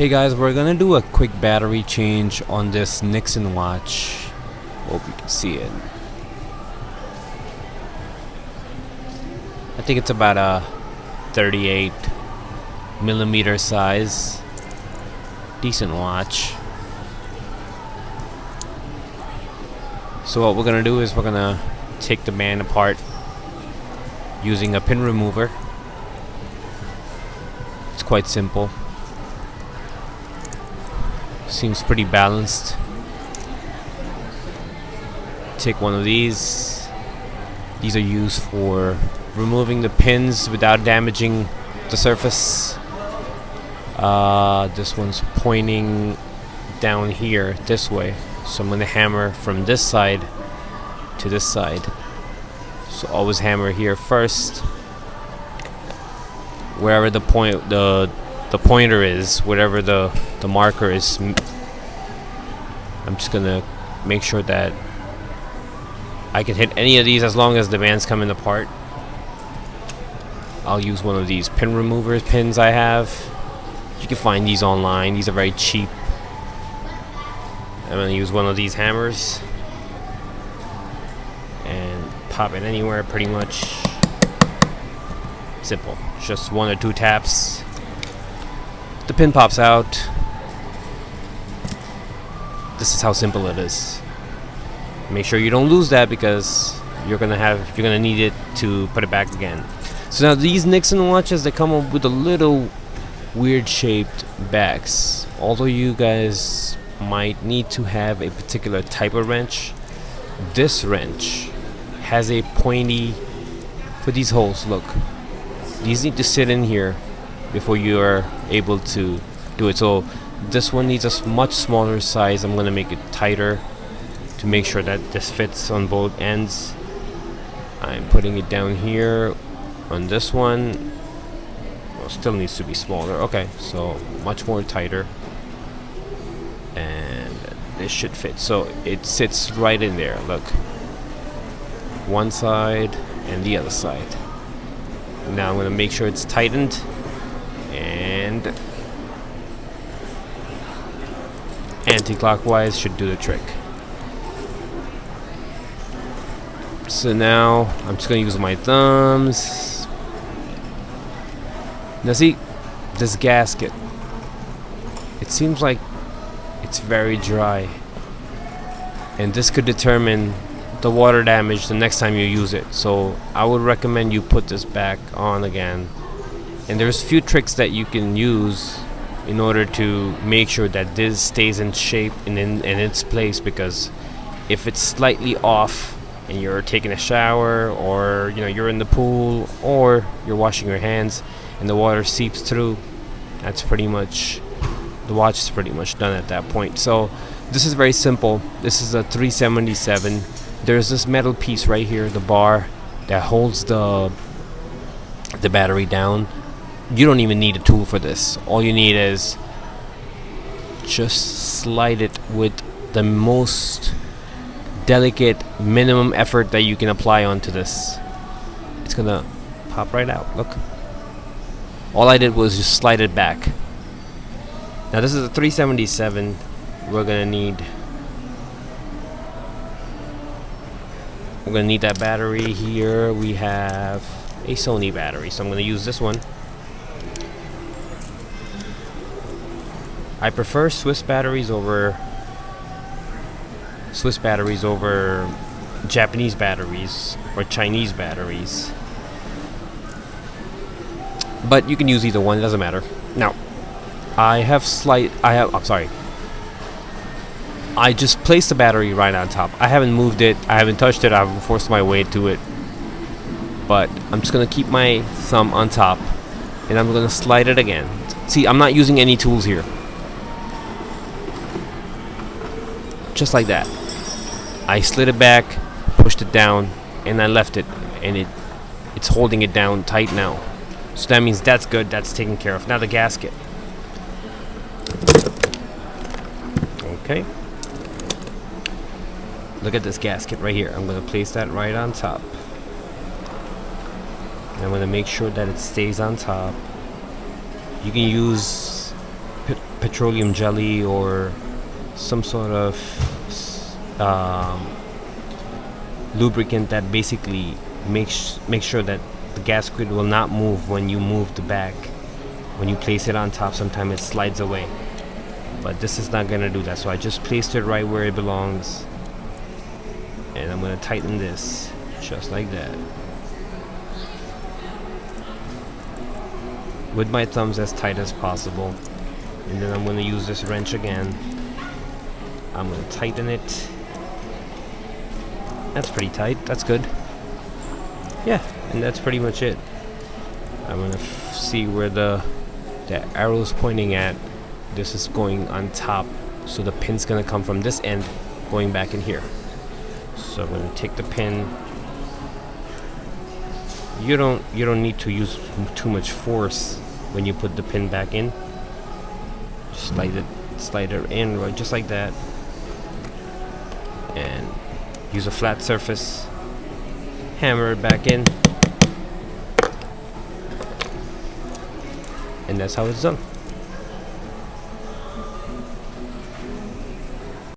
Hey guys, we're gonna do a quick battery change on this Nixon watch. Hope you can see it. I think it's about a 38 millimeter size. Decent watch. So what we're gonna do is we're gonna take the band apart using a pin remover. It's quite simple. Seems pretty balanced. Take one of these. These are used for removing the pins without damaging the surface. This one's pointing down here this way, so I'm going to hammer from this side to this side. So always hammer here first, wherever the pointer is, whatever the marker is. I'm just gonna make sure that I can hit any of these as long as the band's coming apart. I'll use one of these pin removers pins I have. You can find these online. These are very cheap. I'm gonna use one of these hammers and pop it anywhere pretty much. Simple. Just one or two taps. The pin pops out. This is how simple it is. Make sure you don't lose that because you're gonna need it to put it back again. So now these Nixon watches, they come up with a little weird shaped backs. Although you guys might need to have a particular type of wrench, this wrench has a pointy for these holes. Look, these need to sit in here before you are able to do it. So this one needs a much smaller size. I'm gonna make it tighter to make sure that this fits on both ends. I'm putting it down here on this one. Well, still needs to be smaller. Okay, so much more tighter, and this should fit. So it sits right in there. Look, one side and the other side. Now I'm gonna make sure it's tightened, and anti-clockwise should do the trick. So now I'm just gonna use my thumbs. Now see, this gasket, it seems like it's very dry, and this could determine the water damage the next time you use it. So I would recommend you put this back on again. And there's a few tricks that you can use in order to make sure that this stays in shape and in its place, because if it's slightly off and you're taking a shower, or you're in the pool, or you're washing your hands and the water seeps through, that's pretty much, the watch is pretty much done at that point. So this is very simple. This is a 377. There's this metal piece right here, the bar that holds the battery down. You don't even need a tool for this. All you need is just slide it with the most delicate minimum effort that you can apply onto this. It's gonna pop right out. Look, all I did was just slide it back. Now this is a 377. We're gonna need that battery here. We have a Sony battery, so I'm gonna use this one. I prefer Swiss batteries over Japanese batteries or Chinese batteries, but you can use either one, it doesn't matter. Now I just placed the battery right on top. I haven't moved it, I haven't touched it, I haven't forced my way to it, but I'm just gonna keep my thumb on top and I'm gonna slide it again. See, I'm not using any tools here. Just like that. I slid it back, pushed it down, and I left it, and it's holding it down tight now. So that means that's good, that's taken care of. Now the gasket. Okay. Look at this gasket right here. I'm going to place that right on top. And I'm going to make sure that it stays on top. You can use petroleum jelly or some sort of lubricant that basically makes sure that the gasket will not move when you move the bag. When you place it on top, sometimes it slides away, but this is not gonna do that. So I just placed it right where it belongs, and I'm gonna tighten this just like that with my thumbs as tight as possible. And then I'm gonna use this wrench again. I'm gonna tighten it. That's pretty tight. That's good. Yeah, and that's pretty much it. I'm gonna see where the arrow's pointing at. This is going on top, so the pin's gonna come from this end going back in here. So I'm gonna take the pin. You don't need to use too much force when you put the pin back in. Just slide it in right just like that, and use a flat surface, hammer it back in, and that's how it's done.